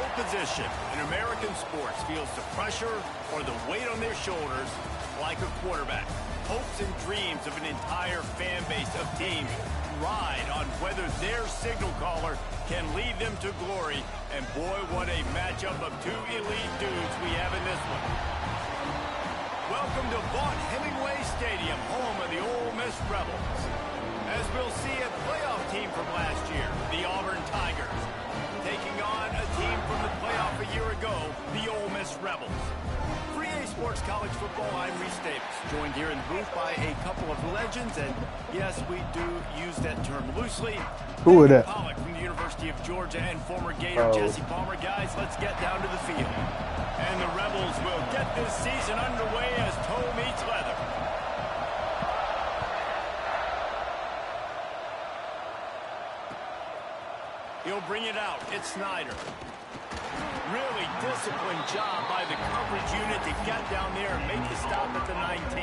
No position in American sports feels the pressure or the weight on their shoulders like a quarterback. Hopes and dreams of an entire fan base of teams ride on whether their signal caller can lead them to glory. And boy, what a matchup of two elite dudes we have in this one. Welcome to Vaught Hemingway Stadium, home of the Ole Miss Rebels. As we'll see a playoff team from last year, the Auburn Tigers, taking on a team from the playoff a year ago, the Ole Miss Rebels. For EA Sports College Football, I'm Reese Davis, joined here in the booth by a couple of legends, and yes, we do use that term loosely. Who are that? Pollock from the University of Georgia and former Gator Jesse Palmer. Guys, let's get down to the field. And the Rebels will get this season underway as toe meets leather. He'll bring it out. It's Snyder. Really disciplined job by the coverage unit to get down there and make the stop at the 19.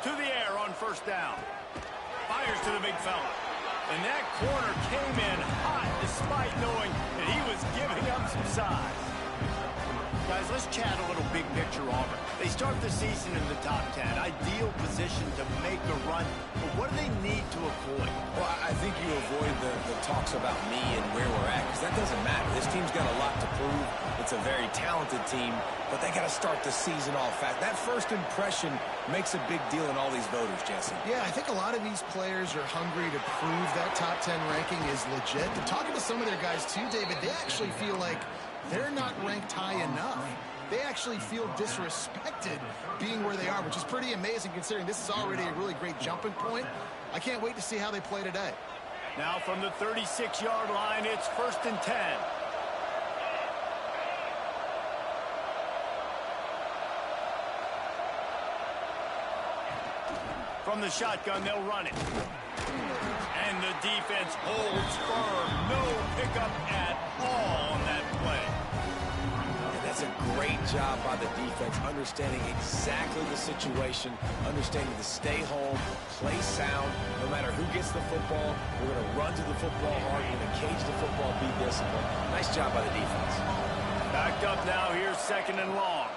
To the air on first down. Fires to the big fella. And that corner came in hot despite knowing that he was giving up some size. Guys, let's chat a little big picture Auburn. They start the season in the top 10. Ideal position to make a run. But what do they need to avoid? Well, I think you avoid the talks about me and where we're at, because that doesn't matter. This team's got a lot to prove. It's a very talented team, but they got to start the season off fast. That first impression makes a big deal in all these voters, Jesse. Yeah, I think a lot of these players are hungry to prove that top 10 ranking is legit. And talking to some of their guys too, David, they actually feel like they're not ranked high enough. They actually feel disrespected being where they are, which is pretty amazing considering this is already a really great jumping point. I can't wait to see how they play today. Now from the 36-yard line, it's 1st and 10. From the shotgun, they'll run it. And the defense holds firm. No pickup at all on that play. And that's a great job by the defense, understanding exactly the situation, understanding to stay home, play sound. No matter who gets the football, we're going to run to the football hard. We're going to cage the football, be disciplined. Nice job by the defense. Backed up now. Here's 2nd and long.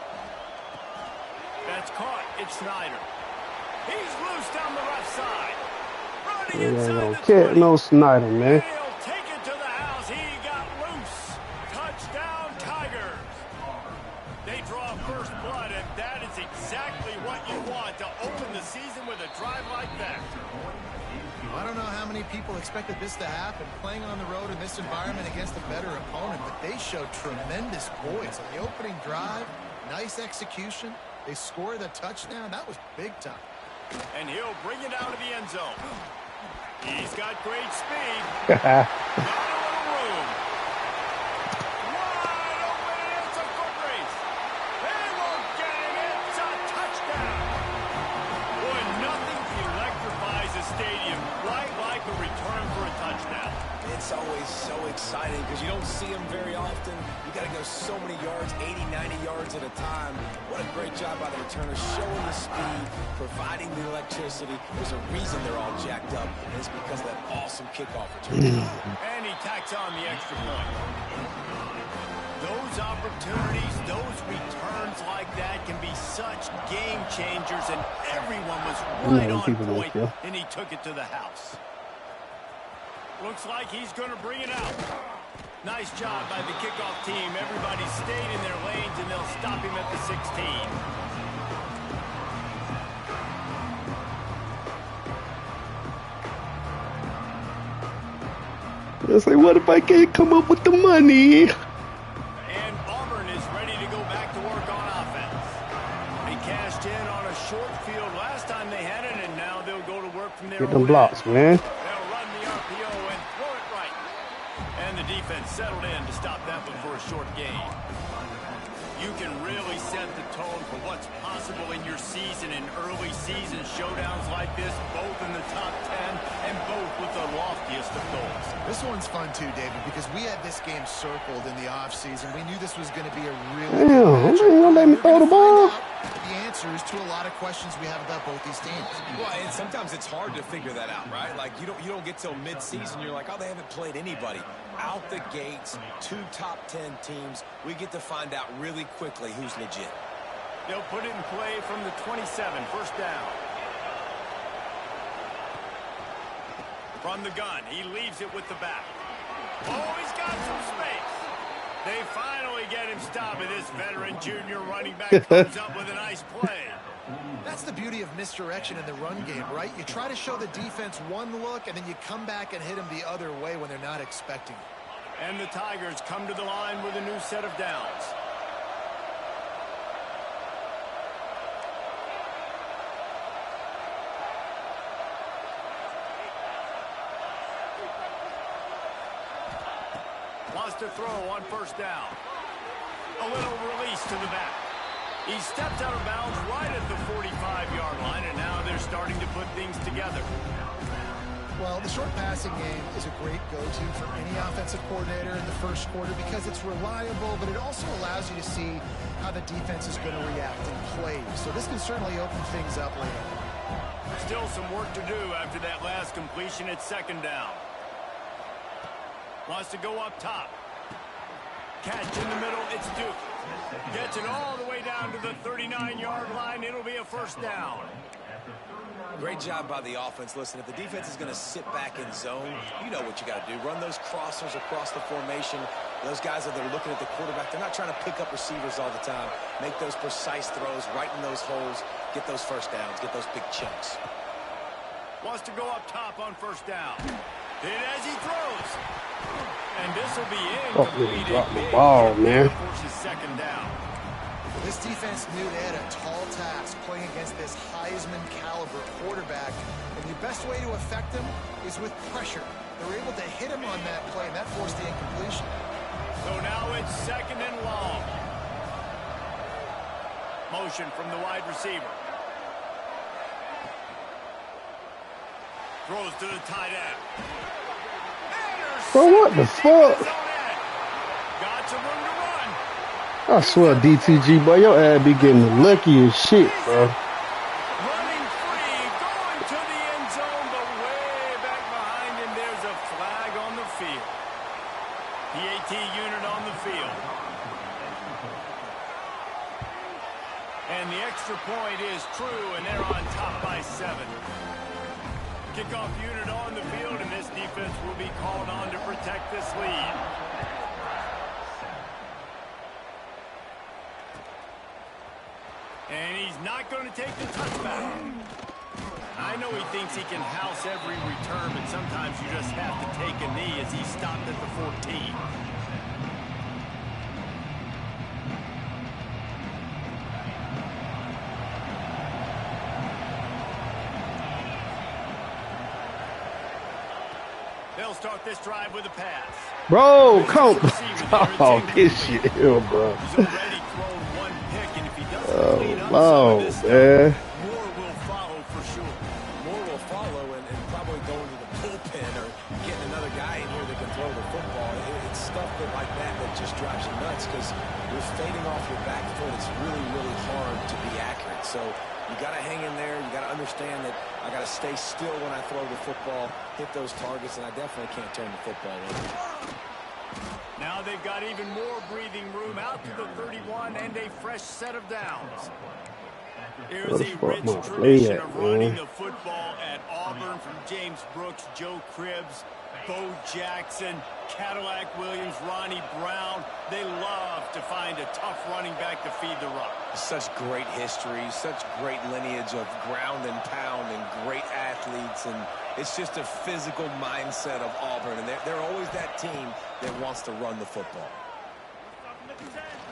That's caught. It's Snyder. He's loose down the left side. Running inside the 20. No Snyder, man. He'll take it to the house. He got loose. Touchdown, Tigers. They draw first blood, and that is exactly what you want to open the season with a drive like that. I don't know how many people expected this to happen, playing on the road in this environment against a better opponent, but they showed tremendous poise on the opening drive. Nice execution. They scored a touchdown. That was big time. And he'll bring it out of the end zone. He's got great speed. Not a little room. Wide open, and it's a foot race. They won't get him. It's a touchdown. Boy, nothing electrifies a stadium quite like a return for a touchdown. It's always so exciting because you don't see them very often. You got to go so many yards, 80, 90 yards at a time. What a great job by the returner, showing the speed, providing the electricity. There's a reason they're all jacked up, and it's because of that awesome kickoff return. And he tacks on the extra point. Those opportunities, those returns like that can be such game changers, and everyone was right on point, and he took it to the house. Looks like he's going to bring it out. Nice job by the kickoff team. Everybody stayed in their lanes, and they'll stop him at the 16. It's like, what if I can't come up with the money? And Auburn is ready to go back to work on offense. They cashed in on a short field last time they had it, and now they'll go to work from there. Get them blocks, man. They'll run the RPO and throw it right. And the defense settled in to stop that one for a short gain. You can really set the tone for what's possible in your season in early season showdowns like this, both in the top 10 and both with the loftiest of goals. This one's fun too, David, because we had this game circled in the offseason. We knew this was going to be a really Damn, man, you gonna let me throw the ball? The answers to a lot of questions we have about both these teams. Well, and sometimes it's hard to figure that out, right? Like you don't get till mid-season, you're like, oh, they haven't played anybody. Out the gates, 2 top 10 teams. We get to find out really quickly who's legit. They'll put it in play from the 27, first down. From the gun, he leaves it with the back. Oh, he's got some space. They finally get him stopped, and this veteran junior running back comes up with a nice play. That's the beauty of misdirection in the run game, right? You try to show the defense one look, and then you come back and hit them the other way when they're not expecting it. And the Tigers come to the line with a new set of downs. Wants to throw on first down. A little release to the back. He stepped out of bounds right at the 45-yard line, and now they're starting to put things together. Well, the short passing game is a great go-to for any offensive coordinator in the first quarter because it's reliable, but it also allows you to see how the defense is going to react and play. So this can certainly open things up later. Still some work to do after that last completion at second down. Wants to go up top. Catch in the middle, it's Duke. Gets it all the way down to the 39-yard line. It'll be a first down. Great job by the offense. Listen, if the defense is going to sit back in zone, you know what you got to do. Run those crossers across the formation. Those guys that are looking at the quarterback, they're not trying to pick up receivers all the time. Make those precise throws right in those holes. Get those first downs. Get those big chunks. Wants to go up top on first down. Then as he throws. And this will be really dropped the ball, man. Forces second down. This defense knew they had a tall task playing against this Heisman caliber quarterback, and the best way to affect him is with pressure. They were able to hit him on that play, and that forced the incompletion. So now it's second and long. Motion from the wide receiver. Throws to the tight end. Bro, what the fuck? Got some room to run. I swear, DTG, boy, your ass be getting lucky as shit, bro. Running free, going to the end zone, but way back behind him, there's a flag on the field. PAT unit on the field. And the extra point is true, and they're on top by 7. Kickoff unit on the field, and this defense will be called on to protect this lead. And he's not going to take the touchback. I know he thinks he can house every return, but sometimes you just have to take a knee as he stopped at the 14. They'll start this drive with a pass. Bro, come on. This shit here, bro. He's already thrown one pick, and if he doesn't clean up Oh, some of this man. stuff, more will follow for sure. More will follow and probably go into the bullpen or getting another guy in here that can throw the football. It's stuff like that just drives you nuts because you're fading off your back foot. It's really, really hard to be accurate. So you got to hang in there. You got to understand that I got to stay still when I throw the football, hit those targets, and I definitely can't turn the football over. Now they've got even more breathing room out to the 31 and a fresh set of downs. Here's a rich tradition of running the football at Auburn from James Brooks, Joe Cribbs, Bo Jackson, Cadillac Williams, Ronnie Brown. They love to find a tough running back to feed the rock. Such great history, such great lineage of ground and pound and great athletes, and it's just a physical mindset of Auburn, and they're always that team that wants to run the football.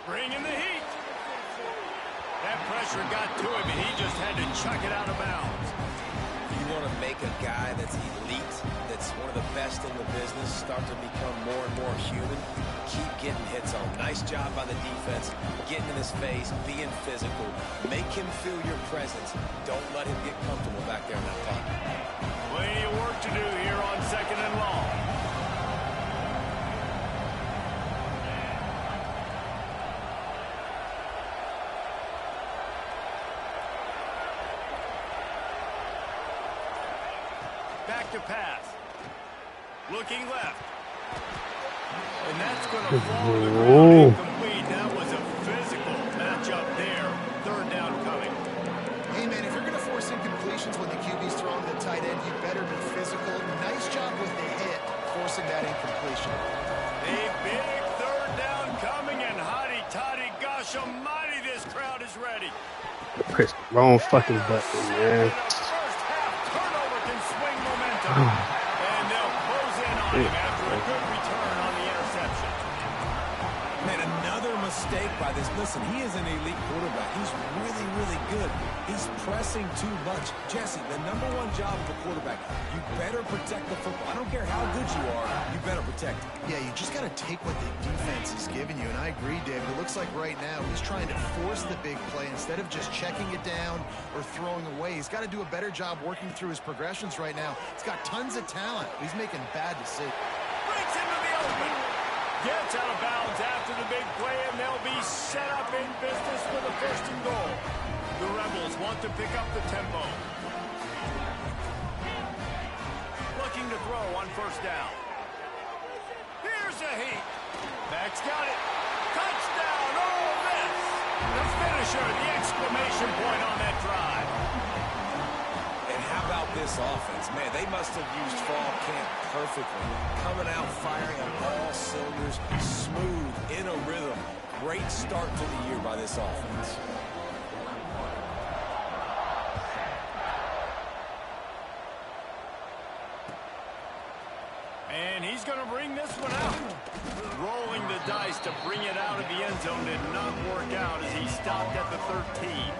Bring in the heat. That pressure got to him, and he just had to chuck it out of bounds. You want to make a guy that's elite, that's one of the best in the business, start to become more and more human. keep getting hits on. Nice job by the defense, getting in his face, being physical. Make him feel your presence. Don't let him get comfortable back there in that pocket. Plenty of work to do here on 2nd and long. Back to pass. Looking left. And that's going to fall to the ground incomplete. That was a physical matchup there. 3rd down coming. Hey, man, if you're going to force incompletions when the QB's throwing to the tight end, you better be physical. Nice job with the hit, forcing that incompletion. A big 3rd down coming, and hotty-toddy, gosh almighty, this crowd is ready. Press the wrong fucking button, man. First half turnover can swing momentum. And they'll close in on him after a good return on the interception. Man, another mistake by this. Listen, he is an elite quarterback. He's really, really good. He's pressing too much. Jesse, the #1 job of a quarterback, you better protect the football. I don't care how good you are, you better protect it. Yeah, you just got to take what the defense is giving you, and I agree, David. It looks like right now he's trying to force the big play instead of just checking it down or throwing away. He's got to do a better job working through his progressions right now. He's got tons of talent. He's making bad decisions. Breaks into the open. Gets out of bounds after the big play, and they'll be set up in business for the 1st and goal. The Rebels want to pick up the tempo. Looking to throw on 1st down. Here's a heat. Max got it. Touchdown, Ole Miss. The finisher, the exclamation point on that drive. And how about this offense? Man, they must have used fall camp perfectly. Coming out firing on all cylinders, smooth, in a rhythm. Great start to the year by this offense. And he's going to bring this one out. Rolling the dice to bring it out of the end zone did not work out as he stopped at the 13.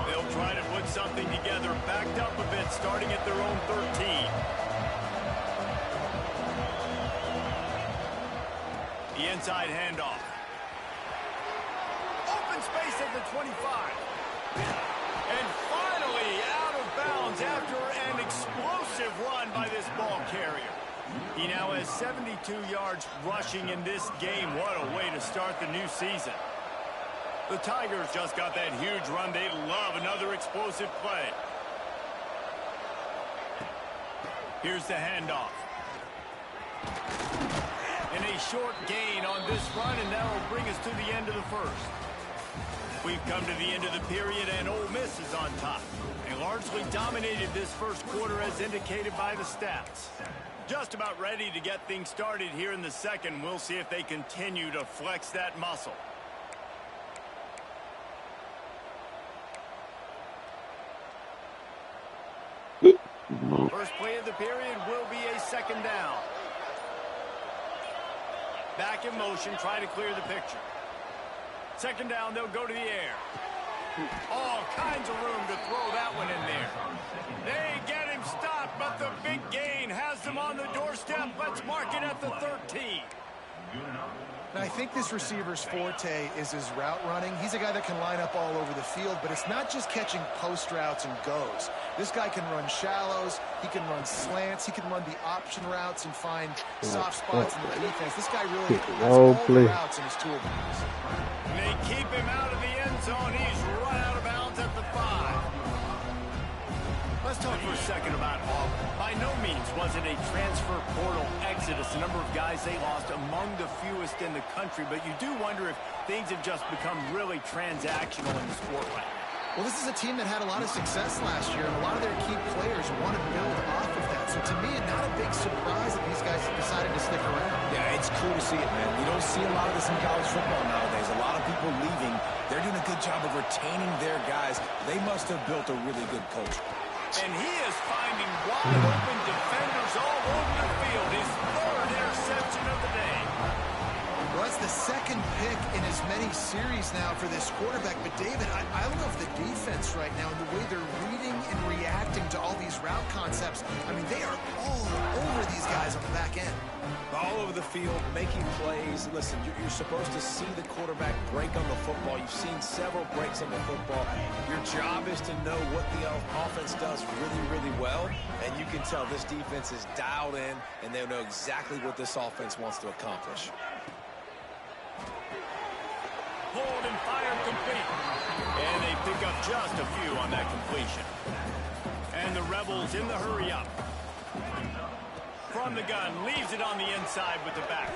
They'll try to put something together, backed up a bit, starting at their own 13. The inside handoff. Open space at the 25. And finally out of bounds after an explosive run by this ball carrier. He now has 72 yards rushing in this game. What a way to start the new season. The Tigers just got that huge run. They love another explosive play. Here's the handoff. And a short gain on this run, and that will bring us to the end of the 1st. We've come to the end of the period, and Ole Miss is on top. They largely dominated this 1st quarter as indicated by the stats. Just about ready to get things started here in the 2nd. We'll see if they continue to flex that muscle. First play of the period will be a 2nd down. Back in motion, try to clear the picture. 2nd down, they'll go to the air. All kinds of room to throw that one in there. They get him stopped, but the big gain has them on the doorstep. Let's mark it at the 13. Now, I think this receiver's forte is his route running. He's a guy that can line up all over the field, but it's not just catching post routes and goes. This guy can run shallows, he can run slants, he can run the option routes and find soft spots in the defense. This guy really has all the routes in his toolbox. They keep him out of the end zone. He's run out of bounds at the 5. Let's talk for a second about Auburn. By no means was it a transfer portal exodus. The number of guys they lost among the fewest in the country, but you do wonder if things have just become really transactional in the sport right now. Well, this is a team that had a lot of success last year, and a lot of their key players want to build off of that. So to me, not a big surprise that these guys have decided to stick around. Yeah, it's cool to see it, man. You don't see a lot of this in college football nowadays. A lot of people leaving. They're doing a good job of retaining their guys. They must have built a really good culture. And he is finding wide open defenders all over the field. His 3rd interception of the day. Well, Well, that's the second pick in as many series now for this quarterback. But, David, I love the defense right now and the way they're reading and reacting to all these route concepts. I mean, they are all over these guys on the back end. All over the field, making plays. Listen, you're supposed to see the quarterback break on the football. You've seen several breaks on the football. Your job is to know what the offense does really, really well. And you can tell this defense is dialed in, and they know exactly what this offense wants to accomplish. Pulled and fired complete. And they pick up just a few on that completion. And the Rebels in the hurry up. From the gun, leaves it on the inside with the back.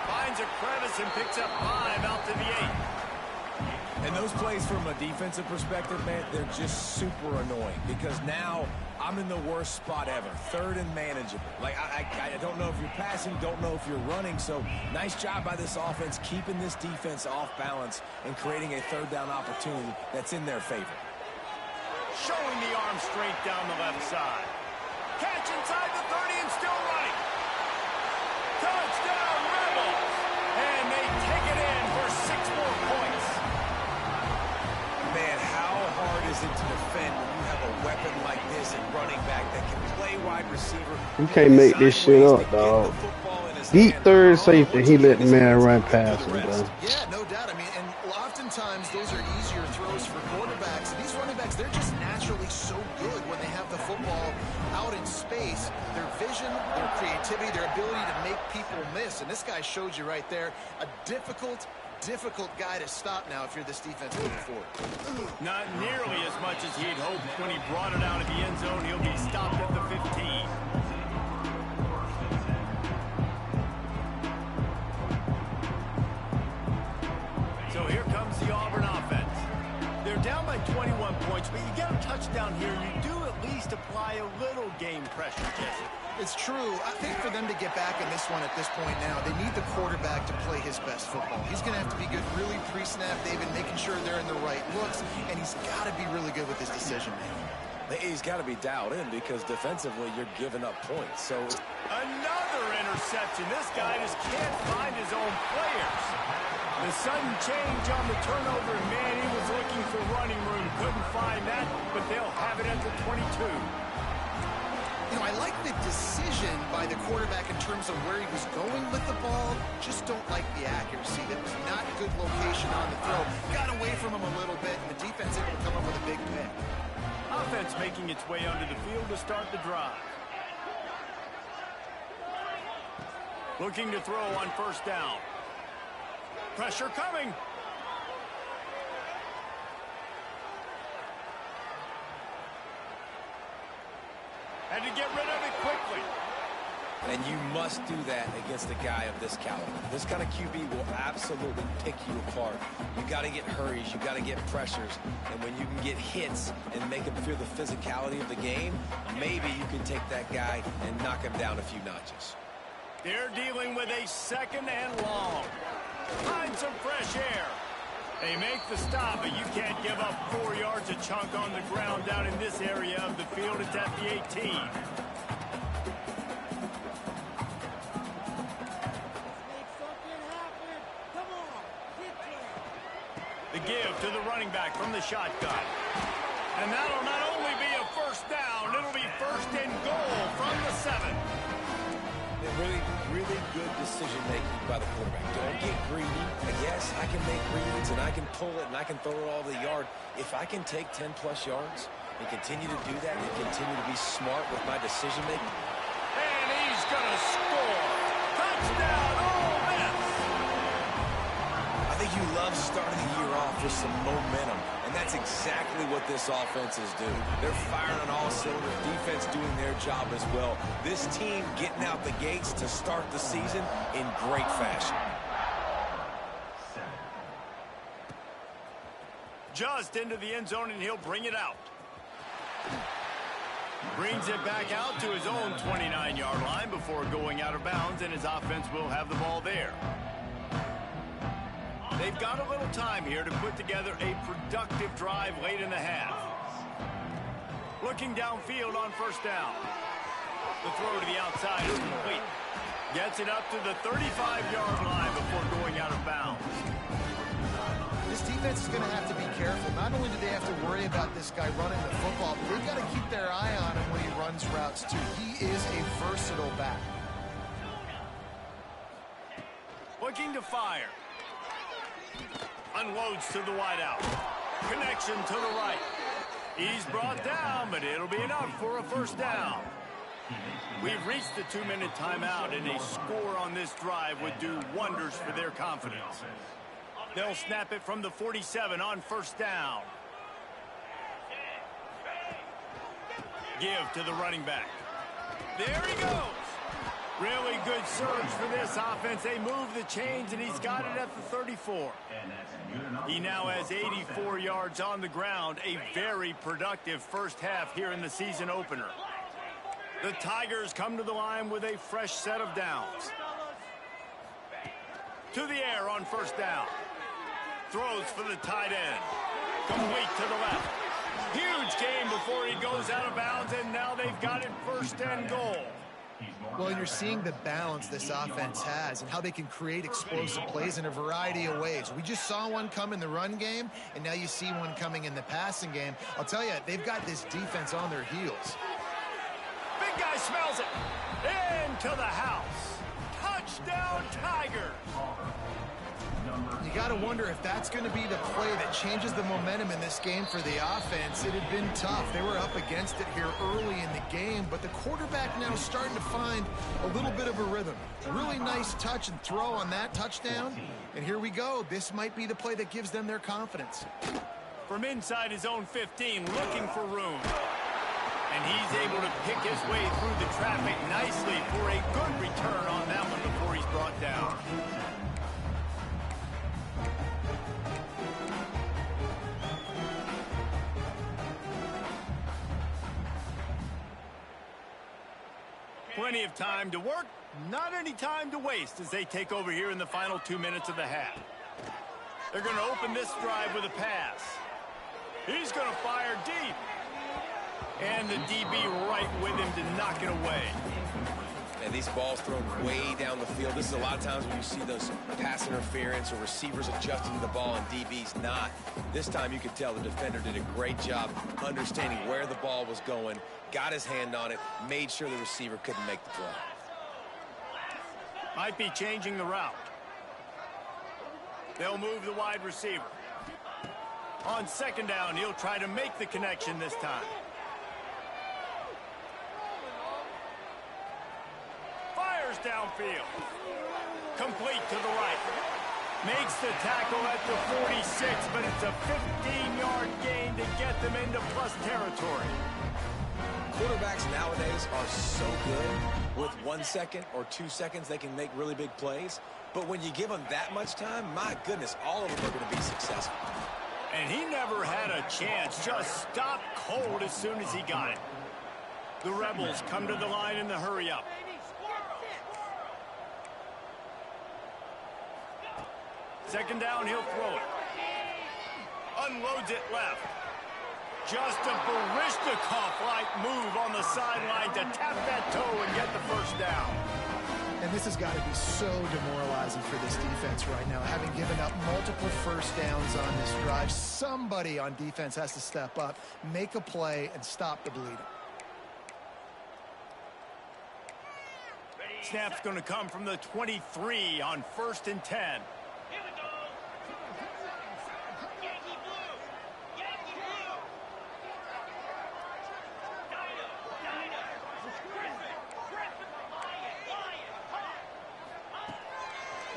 Finds a crevice and picks up 5 out to the 8. And those plays from a defensive perspective, man, they're just super annoying because now I'm in the worst spot ever. Third and manageable. Like, I don't know if you're passing, don't know if you're running. So nice job by this offense keeping this defense off balance and creating a third down opportunity that's in their favor. Showing the arm straight down the left side. Catch inside the 30 and still running. Touchdown, Rebels! And they take it in for 6 more points. Man, how hard is it to defend when you have a weapon like this at running back that can play wide receiver? You can't make this shit up, dog. Deep third safety, he let the man run past him, bro. Yeah, no doubt. I mean, and oftentimes those are easier throws for quarterbacks. These running backs, they're just naturally so good when they have the football out in space. Their vision, their creativity, their ability to make people miss. And this guy showed you right there a difficult guy to stop now if you're this defense moving forward. Not nearly as much as he'd hoped when he brought it out of the end zone. He'll be stopped at the 15. So here comes the Auburn offense. They're down by 21 points, but you get a touchdown here, and you do at least apply a little game pressure, Jesse. It's true. I think for them to get back in this one at this point now, they need the quarterback to play his best football. He's going to have to be good really pre-snap, David, making sure they're in the right looks, and he's got to be really good with his decision-making. He's got to be dialed in because defensively you're giving up points. So another interception. This guy just can't find his own players. The sudden change on the turnover, and man, he was looking for running room. Couldn't find that, but they'll have it at the 22. You know, I like the decision by the quarterback in terms of where he was going with the ball. Just don't like the accuracy. That was not good location on the throw. Got away from him a little bit, and the defense able to come up with a big pick. Offense making its way onto the field to start the drive. Looking to throw on first down. Pressure coming. Had to get rid of it quickly. And you must do that against a guy of this caliber. This kind of QB will absolutely pick you apart. You got to get hurries. You got to get pressures. And when you can get hits and make him feel the physicality of the game, maybe you can take that guy and knock him down a few notches. They're dealing with a second and long. Find some fresh air. They make the stop, but you can't give up 4 yards a chunk on the ground down in this area of the field. It's at the 18. The give to the running back from the shotgun. And that'll not only be a first down, it'll be first and goal from the 7. Really good decision-making by the quarterback. Don't get greedy. Yes, I can make reads, and I can pull it, and I can throw it all the yard. If I can take 10-plus yards and continue to do that and continue to be smart with my decision-making. And he's going to score. Touchdown, Ole Miss. I think you love starting the year off with some momentum. And that's exactly what this offense is doing. They're firing on all cylinders. Defense doing their job as well. This team getting out the gates to start the season in great fashion. Just into the end zone, and he'll bring it out. Brings it back out to his own 29-yard line before going out of bounds, and his offense will have the ball there. They've got a little time here to put together a productive drive late in the half. Looking downfield on first down. The throw to the outside is complete. Gets it up to the 35-yard line before going out of bounds. This defense is going to have to be careful. Not only do they have to worry about this guy running the football, but they've got to keep their eye on him when he runs routes, too. He is a versatile back. Looking to fire. Unloads to the wideout. Connection to the right. He's brought down, but it'll be enough for a first down. We've reached the 2-minute timeout, and a score on this drive would do wonders for their confidence. They'll snap it from the 47 on first down. Give to the running back. There he goes. Really good surge for this offense. They move the chains, and he's got it at the 34. He now has 84 yards on the ground. A very productive first half here in the season opener. The Tigers come to the line with a fresh set of downs. To the air on first down. Throws for the tight end. Complete to the left. Huge gain before he goes out of bounds, and now they've got it first and goal. Well, you're seeing the balance this offense has and how they can create explosive plays in a variety of ways. We just saw one come in the run game, and now you see one coming in the passing game. I'll tell you, they've got this defense on their heels. Big guy smells it. Into the house. Touchdown, Tigers. You got to wonder if that's going to be the play that changes the momentum in this game for the offense. It had been tough. They were up against it here early in the game, but the quarterback now is starting to find a little bit of a rhythm. Really nice touch and throw on that touchdown. And here we go. This might be the play that gives them their confidence. From inside his own 15, looking for room. And he's able to pick his way through the traffic nicely for a good return on that one before he's brought down. Plenty of time to work, not any time to waste as they take over here in the final 2 minutes of the half. They're going to open this drive with a pass. He's going to fire deep. And the DB right with him to knock it away. And these balls thrown way down the field. This is a lot of times when you see those pass interference or receivers adjusting to the ball and DBs not. This time you could tell the defender did a great job understanding where the ball was going, got his hand on it, made sure the receiver couldn't make the play. Might be changing the route. They'll move the wide receiver. On second down, he'll try to make the connection this time. Fires downfield. Complete to the right. Makes the tackle at the 46, but it's a 15-yard gain to get them into plus territory. Quarterbacks nowadays are so good. With 1 second or 2 seconds, they can make really big plays. But when you give them that much time, my goodness, all of them are going to be successful. And he never had a chance. Just stopped cold as soon as he got it. The Rebels come to the line in the hurry-up. Second down, he'll throw it. Unloads it left. Just a Barishnikov-like move on the sideline to tap that toe and get the first down. And this has got to be so demoralizing for this defense right now, having given up multiple first downs on this drive. Somebody on defense has to step up, make a play, and stop the bleeding. Snap's going to come from the 23 on 1st and 10.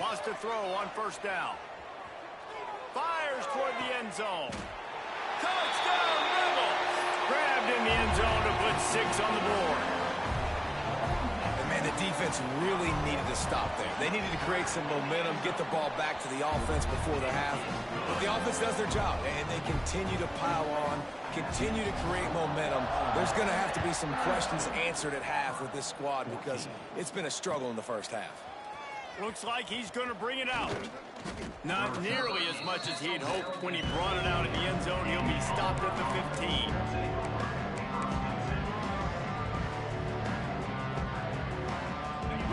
Wants to throw on first down. Fires toward the end zone. Touchdown, Rebels! Grabbed in the end zone to put 6 on the board. And man, the defense really needed to stop there. They needed to create some momentum, get the ball back to the offense before the half. But the offense does their job, and they continue to pile on, continue to create momentum. There's going to have to be some questions answered at half with this squad because it's been a struggle in the first half. Looks like he's going to bring it out. Not nearly as much as he'd hoped when he brought it out in the end zone. He'll be stopped at the 15.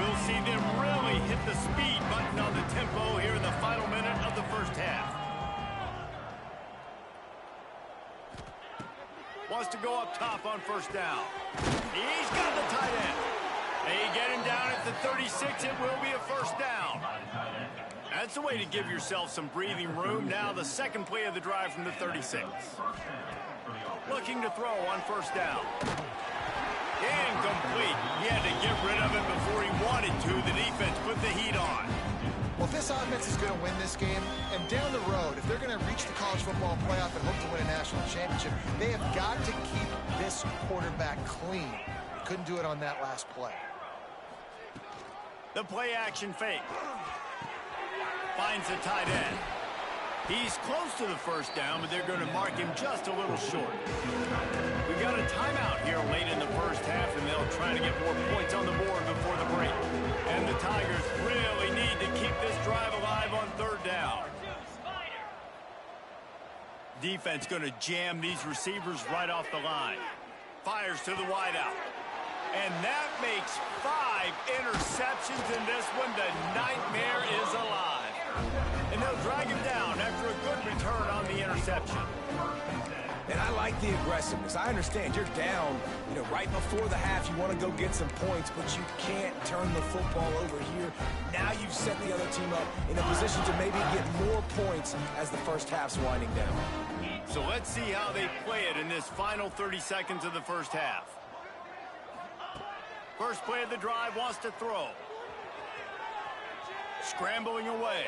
We'll see them really hit the speed button on the tempo here in the final minute of the first half. Wants to go up top on first down. He's got the tight end. They get him down at the 36. It will be a first down. That's the way to give yourself some breathing room. Now the second play of the drive from the 36. Looking to throw on first down. Incomplete. He had to get rid of it before he wanted to. The defense put the heat on. Well, if this offense is going to win this game, and down the road, if they're going to reach the college football playoff and hope to win a national championship, they have got to keep this quarterback clean. Couldn't do it on that last play. The play action fake. Finds the tight end. He's close to the first down, but they're going to mark him just a little short. We've got a timeout here late in the first half, and they'll try to get more points on the board before the break. And the Tigers really need to keep this drive alive on third down. Defense going to jam these receivers right off the line. Fires to the wideout. And that makes 5 interceptions in this one. The nightmare is alive. And they'll drag him down after a good return on the interception. And I like the aggressiveness. I understand you're down, right before the half. You want to go get some points, but you can't turn the football over here. Now you've set the other team up in a position to maybe get more points as the first half's winding down. So let's see how they play it in this final 30 seconds of the first half. First play of the drive, wants to throw. Scrambling away.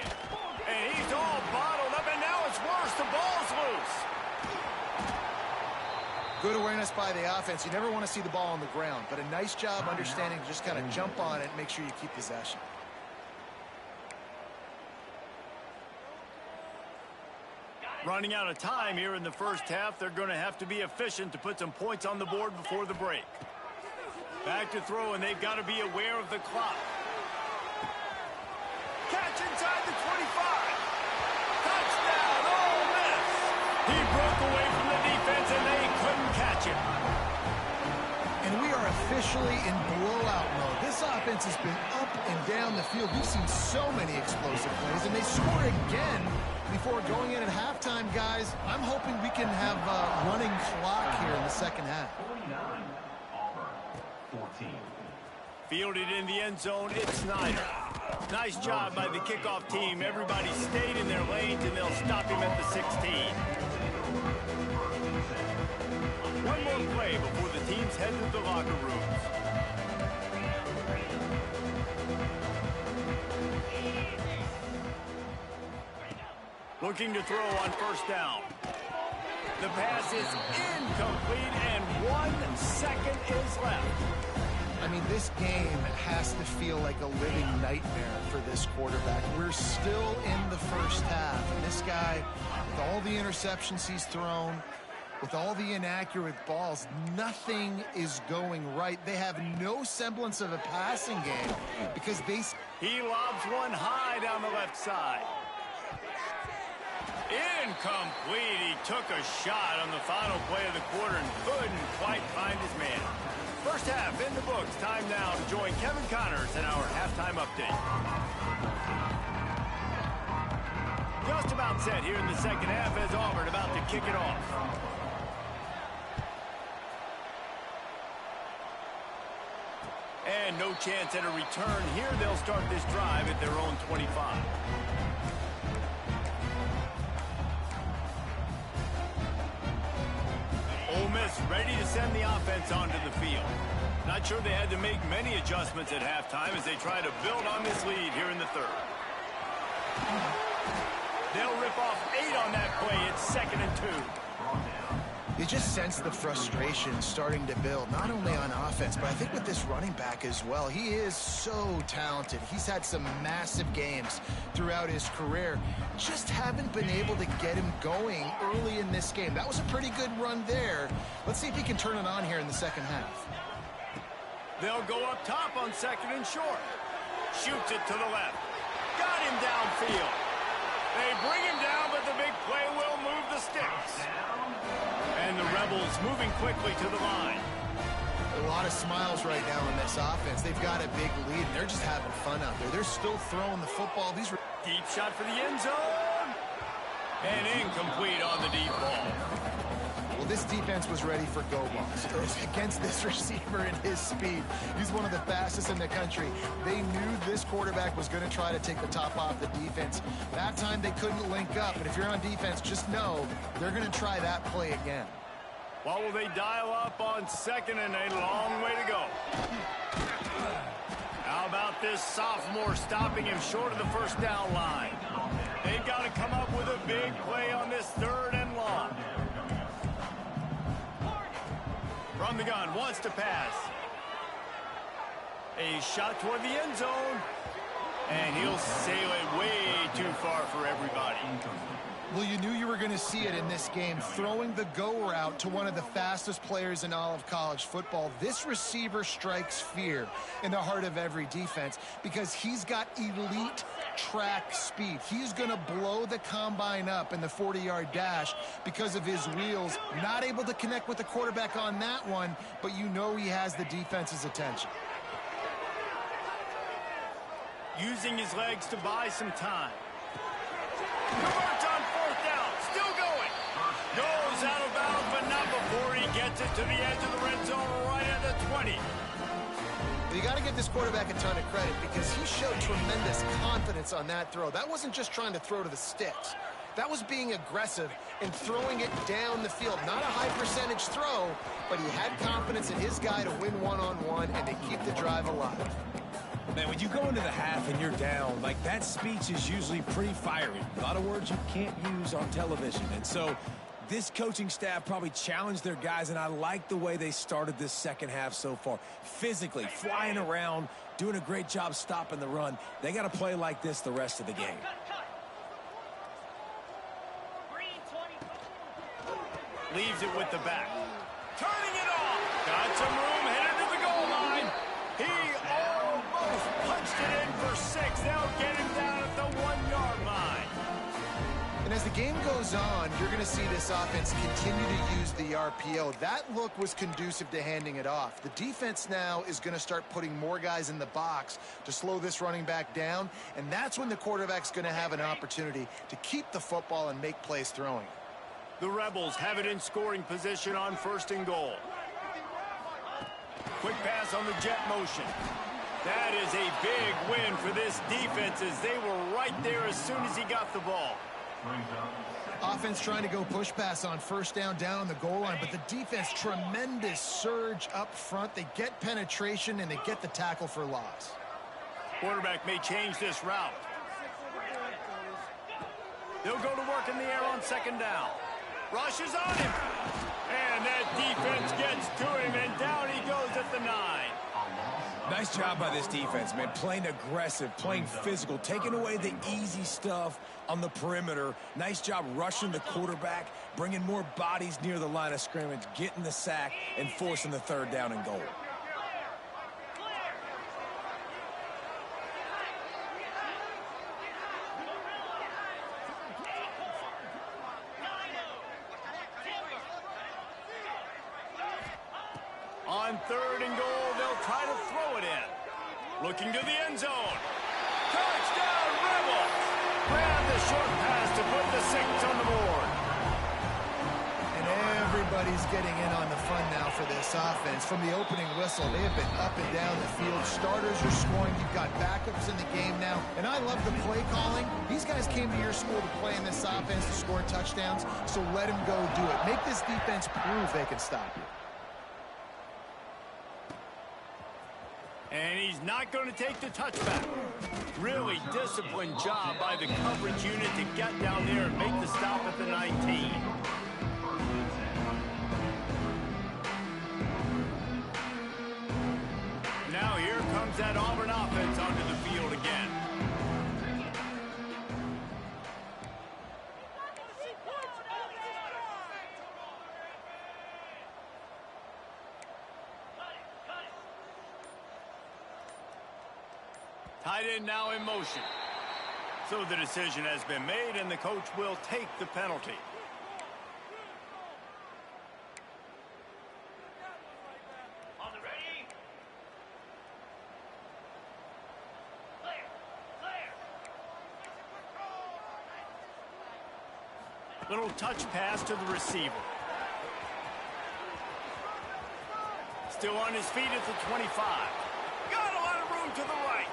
And he's all bottled up, and now it's worse. The ball's loose. Good awareness by the offense. You never want to see the ball on the ground, but a nice job understanding to just kind of jump on it and make sure you keep possession. Running out of time here in the first half. They're going to have to be efficient to put some points on the board before the break. Back to throw, and they've got to be aware of the clock. Catch inside the 25. Touchdown, Ole Miss. He broke away from the defense, and they couldn't catch him. And we are officially in blowout mode. This offense has been up and down the field. We've seen so many explosive plays, and they score again before going in at halftime, guys. I'm hoping we can have a running clock here in the second half. Fielded in the end zone, it's Snyder. Nice job by the kickoff team. Everybody stayed in their lanes, and they'll stop him at the 16. One more play before the teams head to the locker rooms. Looking to throw on first down. The pass is incomplete, and 1 second is left. I mean, this game has to feel like a living nightmare for this quarterback. We're still in the first half, and this guy, with all the interceptions he's thrown, with all the inaccurate balls, nothing is going right. They have no semblance of a passing game because he lobs one high down the left side. Incomplete. He took a shot on the final play of the quarter and couldn't quite find his man. First half in the books. Time now to join Kevin Connors in our halftime update. Just about set here in the second half as Auburn about to kick it off. And no chance at a return here. They'll start this drive at their own 25. Ole Miss ready to send the offense onto the field. Not sure they had to make many adjustments at halftime as they try to build on this lead here in the third. They'll rip off 8 on that play. It's 2nd and 2. You just sense the frustration starting to build, not only on offense, but I think with this running back as well. He is so talented. He's had some massive games throughout his career. Just haven't been able to get him going early in this game. That was a pretty good run there. Let's see if he can turn it on here in the second half. They'll go up top on 2nd and short. Shoots it to the left. Got him downfield. They bring him down, but the big play will move the sticks. And the Rebels moving quickly to the line. A lot of smiles right now in this offense. They've got a big lead, and they're just having fun out there. They're still throwing the football. Deep shot for the end zone. And incomplete on the deep ball. Well, this defense was ready for go balls against this receiver and his speed. He's one of the fastest in the country. They knew this quarterback was going to try to take the top off the defense. That time they couldn't link up, and if you're on defense, just know they're going to try that play again. What will they dial up on second and a long way to go? How about this sophomore stopping him short of the first down line? They've got to come up with a big play on this third and long. From the gun, wants to pass. A shot toward the end zone. And he'll sail it way too far for everybody. Well, you knew you were going to see it in this game, throwing the go route to one of the fastest players in all of college football. This receiver strikes fear in the heart of every defense because he's got elite track speed. He's going to blow the combine up in the 40-yard dash because of his wheels. Not able to connect with the quarterback on that one, but you know he has the defense's attention. Using his legs to buy some time. Converts on fourth down. Still going. Goes out of bounds, but not before he gets it to the edge of the red zone right at the 20. You got to give this quarterback a ton of credit because he showed tremendous confidence on that throw. That wasn't just trying to throw to the sticks. That was being aggressive and throwing it down the field. Not a high percentage throw, but he had confidence in his guy to win one-on-one and to keep the drive alive. Man, when you go into the half and you're down, like that speech is usually pretty fiery. A lot of words you can't use on television. And so this coaching staff probably challenged their guys, and I like the way they started this second half so far. Physically, flying around, doing a great job stopping the run. They got to play like this the rest of the game. Leaves it with the back. Turning it off. Got some room, headed to the goal line. He almost punched it in for 6. They'll get him down at the 1-yard line. And as the game goes on, you're going to see this offense continue to use the RPO. That look was conducive to handing it off. The defense now is going to start putting more guys in the box to slow this running back down, and that's when the quarterback's going to have an opportunity to keep the football and make plays throwing. The Rebels have it in scoring position on 1st and goal. Quick pass on the jet motion. That is a big win for this defense as they were right there as soon as he got the ball. Offense trying to go push pass on 1st down on the goal line, but the defense, tremendous surge up front. They get penetration and they get the tackle for loss. Quarterback may change this route. They'll go to work in the air on 2nd down. Rushes on him. And that defense gets to him, and down he goes at the 9. Nice job by this defense, man. Playing aggressive, playing physical, taking away the easy stuff on the perimeter. Nice job rushing the quarterback, bringing more bodies near the line of scrimmage, getting the sack, and forcing the 3rd down and goal. On 3rd and goal, they'll try to throw it in. Looking to the end zone. Touchdown, Rebels! Grab the short pass to put the 6 on the board. And everybody's getting in on the fun now for this offense. From the opening whistle, they have been up and down the field. Starters are scoring. You've got backups in the game now. And I love the play calling. These guys came to your school to play in this offense to score touchdowns, so let them go do it. Make this defense prove they can stop you. And he's not going to take the touchback. Really disciplined job by the coverage unit to get down there and make the stop at the 19. Now here comes that Auburn offense onto the field again. Tight end now in motion. So the decision has been made, and the coach will take the penalty. Little touch pass to the receiver. Still on his feet at the 25. Got a lot of room to the right.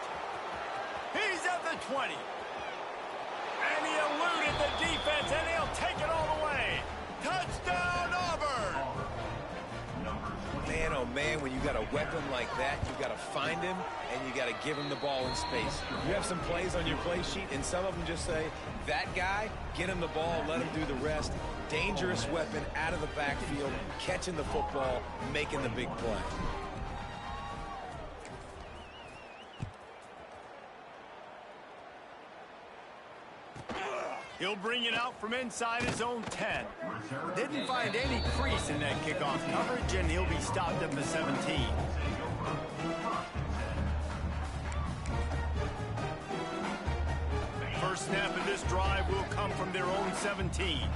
He's at the 20. And he eluded the defense, and he'll take it all the way. Touchdown, Auburn! Man, oh man, when you got a weapon like that, you got to find him, and you got to give him the ball in space. You have some plays on your play sheet, and some of them just say, that guy, get him the ball, let him do the rest. Dangerous weapon out of the backfield, catching the football, making the big play. He'll bring it out from inside his own 10. Didn't find any crease in that kickoff coverage, and he'll be stopped at the 17. First snap of this drive will come from their own 17.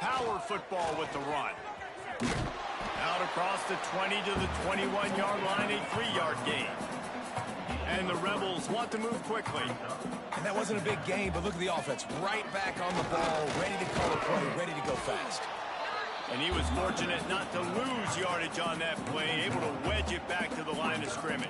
Power football with the run. Out across the 20 to the 21-yard line, a 3-yard gain. And the Rebels want to move quickly. And that wasn't a big gain, but look at the offense. Right back on the ball, ready to call a play, ready to go fast. And he was fortunate not to lose yardage on that play, able to wedge it back to the line of scrimmage.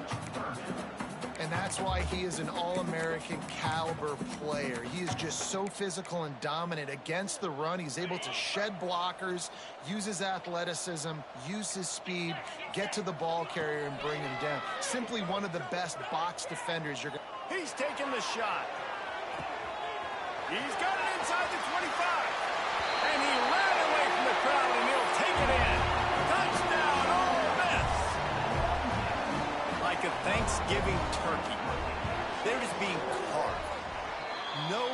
And that's why he is an All-American caliber player. He is just so physical and dominant against the run. He's able to shed blockers, use his athleticism, use his speed, get to the ball carrier and bring him down. Simply one of the best box defenders you're going to... He's taking the shot. He's got it inside the 25. And he ran away from the crowd, and he'll take it in. Touchdown, Ole Miss. Like a Thanksgiving turkey. They're just being carved. No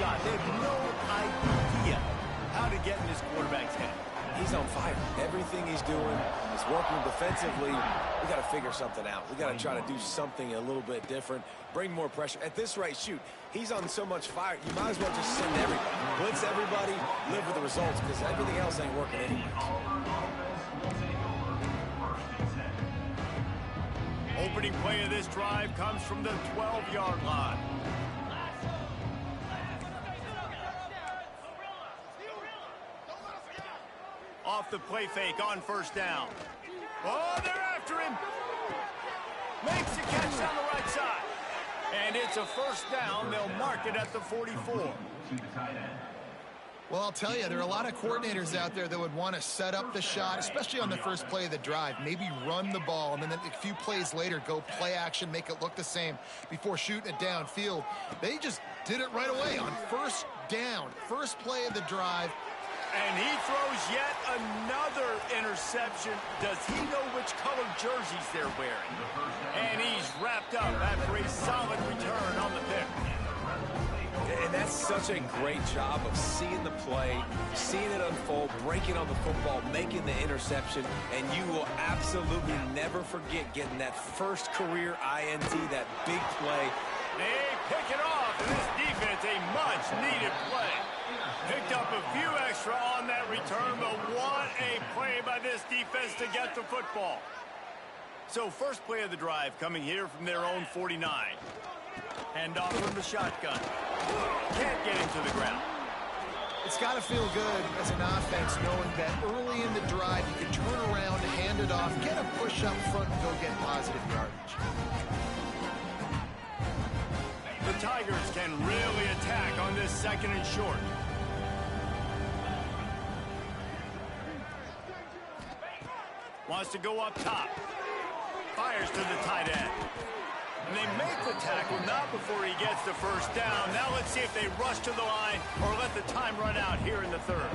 shot. They have no idea how to get in this quarterback's head. He's on fire. Everything he's doing is working defensively. We got to figure something out. We got to try to do something a little bit different, bring more pressure. At this rate, shoot, he's on so much fire, you might as well just send everybody. Blitz everybody, live with the results, because everything else ain't working anyway. Opening play of this drive comes from the 12-yard line. Off the play fake on first down. Oh, they're after him. Makes the catch down the right side. And it's a first down. They'll mark it at the 44. Well, I'll tell you, there are a lot of coordinators out there that would want to set up the shot, especially on the first play of the drive. Maybe run the ball, and then a few plays later, go play action, make it look the same before shooting it downfield. They just did it right away on first down. First play of the drive. And he throws yet another interception. Does he know which color jerseys they're wearing? And he's wrapped up after a solid return on the pick. And that's such a great job of seeing the play, seeing it unfold, breaking on the football, making the interception, and you will absolutely never forget getting that first career INT, that big play. They pick it off, and this defense, a much-needed play. Picked up a few extra on that return, but what a play by this defense to get the football. So first play of the drive coming here from their own 49. Hand off from the shotgun. Can't get him to the ground. It's got to feel good as an offense knowing that early in the drive you can turn around, hand it off, get a push up front, and go get positive yardage. The Tigers can really attack on this second and short. Wants to go up top. Fires to the tight end. And they make the tackle, not before he gets the first down. Now let's see if they rush to the line or let the time run out here in the third.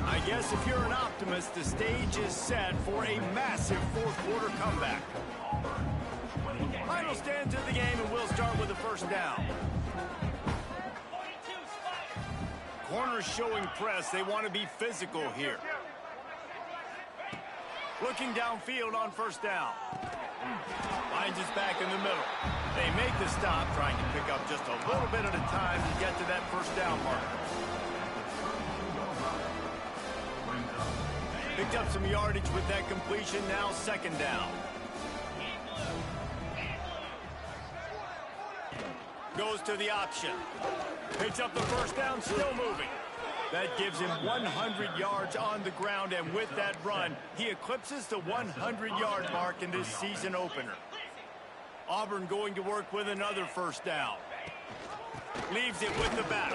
I guess if you're an optimist, the stage is set for a massive fourth-quarter comeback. Final stands of the game, and we'll start with the first down. Corners showing press. They want to be physical here. Looking downfield on first down. Finds his back in the middle. They make the stop, trying to pick up just a little bit at a time to get to that first down mark. Picked up some yardage with that completion. Now second down. Go goes to the option. Picks up the first down, still moving. That gives him 100 yards on the ground, and with that run, he eclipses the 100-yard mark in this season opener. Auburn going to work with another first down. Leaves it with the back.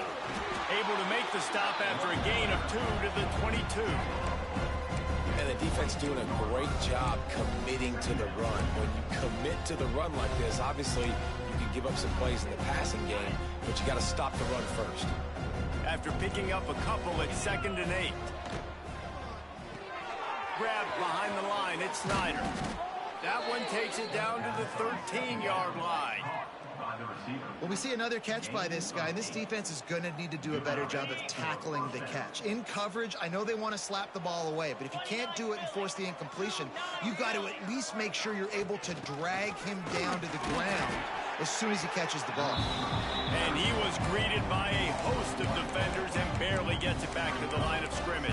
Able to make the stop after a gain of 2 to the 22. And the defense doing a great job committing to the run. When you commit to the run like this, obviously you can give up some plays in the passing game, but you got to stop the run first. After picking up a couple at 2nd and 8. Grabbed behind the line, it's Snyder. That one takes it down to the 13-yard line. Well, we see another catch by this guy. This defense is going to need to do a better job of tackling the catch. In coverage, I know they want to slap the ball away, but if you can't do it and force the incompletion, you've got to at least make sure you're able to drag him down to the ground as soon as he catches the ball. And he was greeted by a host of defenders and barely gets it back to the line of scrimmage.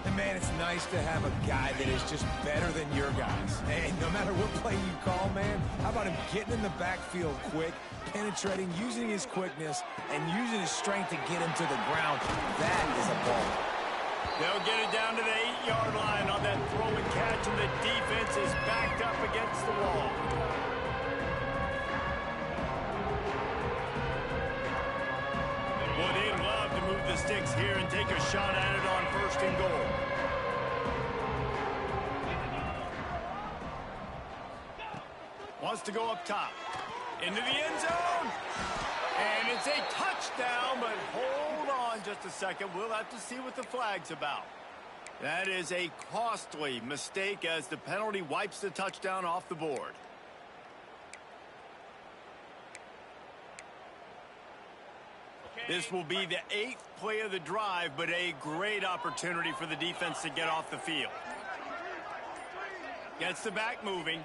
And man, it's nice to have a guy that is just better than your guys. And no matter what play you call, man, how about him getting in the backfield quick, penetrating, using his quickness, and using his strength to get him to the ground. That is a ball. They'll get it down to the 8-yard line on that throw and catch, and the defense is backed up against the wall. Well, they'd love to move the sticks here and take a shot at it on 1st and goal. Wants to go up top. Into the end zone. And it's a touchdown, but hold on just a second. We'll have to see what the flag's about. That is a costly mistake as the penalty wipes the touchdown off the board. This will be the 8th play of the drive, but a great opportunity for the defense to get off the field. Gets the back moving.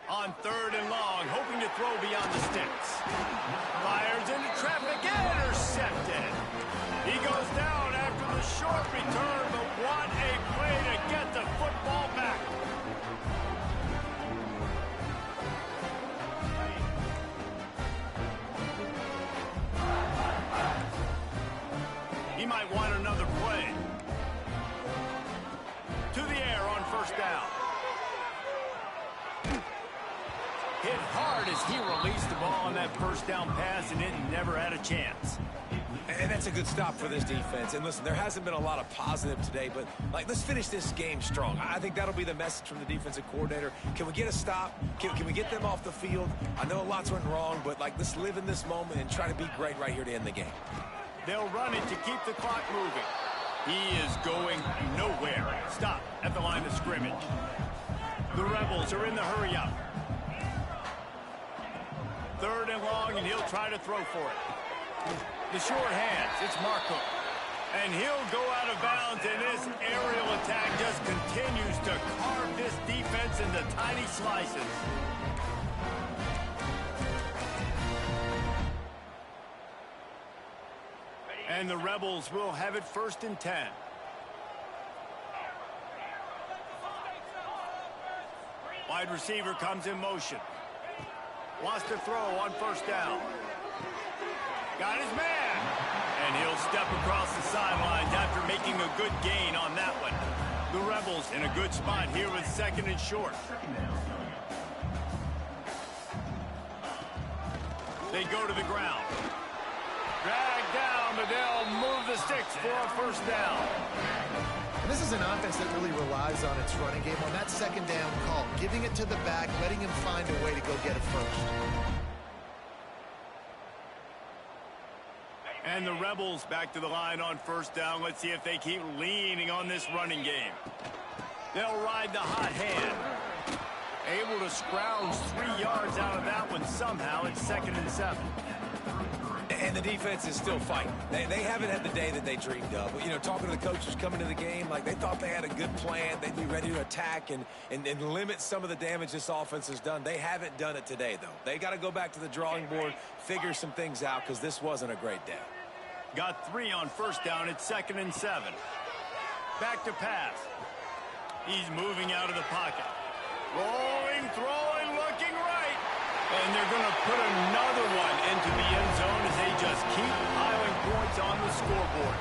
On 3rd and long, hoping to throw beyond the sticks. Fires into traffic, intercepted. He goes down after the short return, but what a play to get the football back. He might want another play. To the air on 1st down. Hit hard as he released the ball on that 1st down pass, and it never had a chance. And that's a good stop for this defense. And listen, there hasn't been a lot of positive today, but let's finish this game strong. I think that'll be the message from the defensive coordinator. Can we get a stop? Can we get them off the field? I know lots went wrong, but let's live in this moment and try to be great right here to end the game. They'll run it to keep the clock moving. He is going nowhere. Stop at the line of scrimmage. The Rebels are in the hurry-up. 3rd and long, and he'll try to throw for it. The short hands, it's Marco. And he'll go out of bounds, and this aerial attack just continues to carve this defense into tiny slices. And the Rebels will have it 1st and 10. Wide receiver comes in motion. Wants to throw on 1st down. Got his man. And he'll step across the sidelines after making a good gain on that one. The Rebels in a good spot here with 2nd and short. They go to the ground. Drag down, but they'll move the sticks for a 1st down. And this is an offense that really relies on its running game on that 2nd down call, giving it to the back, letting him find a way to go get it first. And the Rebels back to the line on 1st down. Let's see if they keep leaning on this running game. They'll ride the hot hand. Able to scrounge 3 yards out of that one somehow. It's 2nd and 7. And the defense is still fighting. They haven't had the day that they dreamed of. You know, talking to the coaches coming to the game, they thought they had a good plan. They'd be ready to attack and limit some of the damage this offense has done. They haven't done it today, though. They got to go back to the drawing board, figure some things out, because this wasn't a great day. Got 3 on 1st down. It's 2nd and 7. Back to pass. He's moving out of the pocket. Rolling, throwing, looking right. And they're going to put another one into the end zone as they just keep piling points on the scoreboard.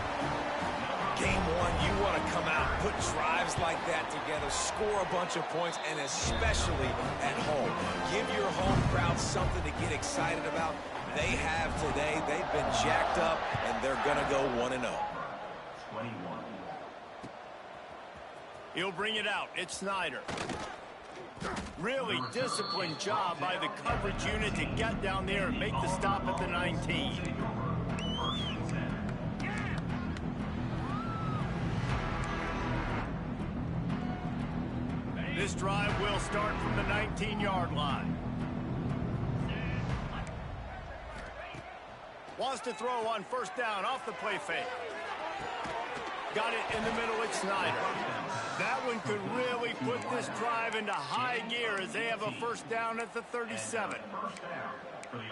Game one, you want to come out, put drives like that together, score a bunch of points, and especially at home. Give your home crowd something to get excited about. They have today. They've been jacked up, and they're going to go 1-0. He'll bring it out. It's Snyder. Really disciplined job by the coverage unit to get down there and make the stop at the 19. This drive will start from the 19-yard line. Wants to throw on first down off the play fake. Got it in the middle, it's Snyder. That one could really put this drive into high gear as they have a first down at the 37.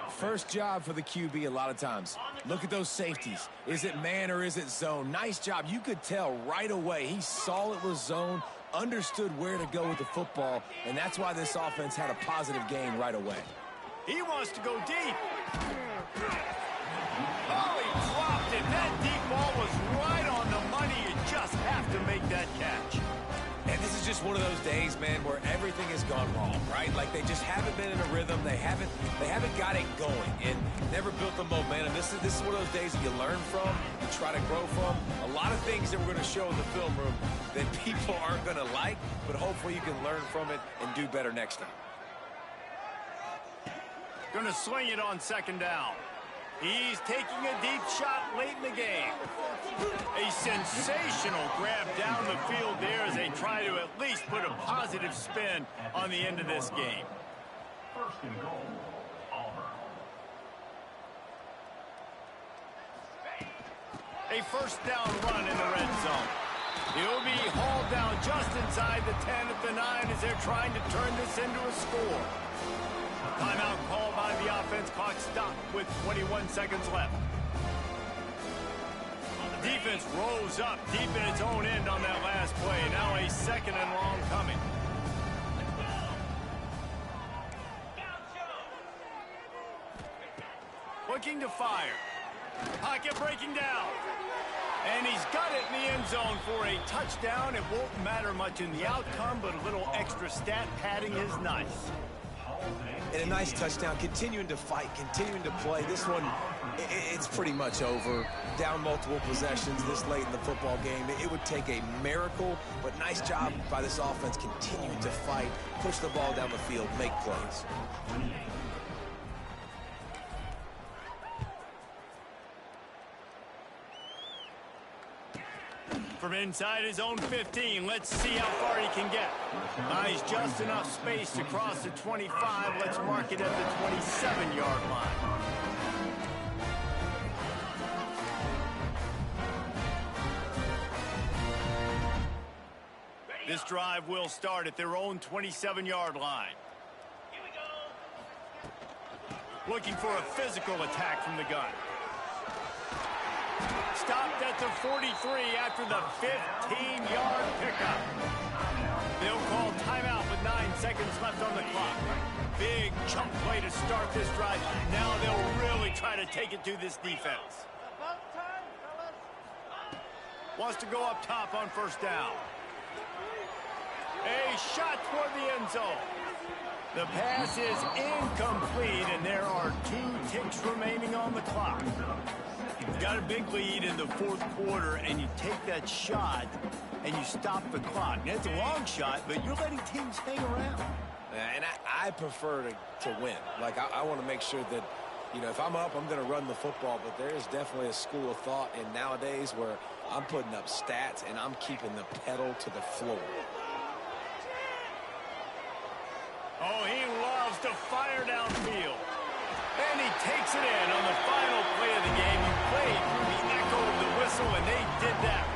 First job for the QB a lot of times. Look at those safeties. Is it man or is it zone? Nice job. You could tell right away. He saw it was zone, understood where to go with the football, and that's why this offense had a positive gain right away. He wants to go deep. Oh, he dropped it. That deep ball was right on the money. You just have to make that catch. And this is just one of those days, man, where everything has gone wrong, right? Like they just haven't been in a rhythm. They haven't got it going and never built the momentum. This is one of those days that you learn from, you try to grow from. A lot of things that we're going to show in the film room that people aren't going to like, but hopefully you can learn from it and do better next time. Going to swing it on second down. He's taking a deep shot late in the game. A sensational grab down the field there as they try to at least put a positive spin on the end of this game. First and goal, Auburn. A first down run in the red zone. He'll be hauled down just inside the 10 at the 9 as they're trying to turn this into a score. Timeout called by the offense. Clock stopped with 21 seconds left. The defense rose up deep in its own end on that last play. Now a second and long coming. Looking to fire. Pocket breaking down. And he's got it in the end zone for a touchdown. It won't matter much in the outcome, but a little extra stat padding is nice. And a nice touchdown, continuing to fight, continuing to play. This one, it's pretty much over. Down multiple possessions this late in the football game. It would take a miracle, but nice job by this offense continuing to fight, push the ball down the field, make plays. From inside his own 15, let's see how far he can get. Nice, just enough space to cross the 25. Let's mark it at the 27-yard line. This drive will start at their own 27-yard line. Looking for a physical attack from the gun. Stopped at the 43 after the 15-yard pickup. They'll call timeout with 9 seconds left on the clock. Big chunk play to start this drive. Now they'll really try to take it to this defense. Wants to go up top on first down. A shot toward the end zone. The pass is incomplete, and there are 2 ticks remaining on the clock. You've got a big lead in the fourth quarter, and you take that shot, and you stop the clock. Now, it's a long shot, but you're letting teams hang around. And I prefer to win. Like, I want to make sure that, you know, if I'm up, I'm going to run the football. But there is definitely a school of thought in nowadays where I'm putting up stats, and I'm keeping the pedal to the floor. Oh, he loves to fire downfield. And he takes it in on the final play of the game. He played through the echo of the whistle, and they did that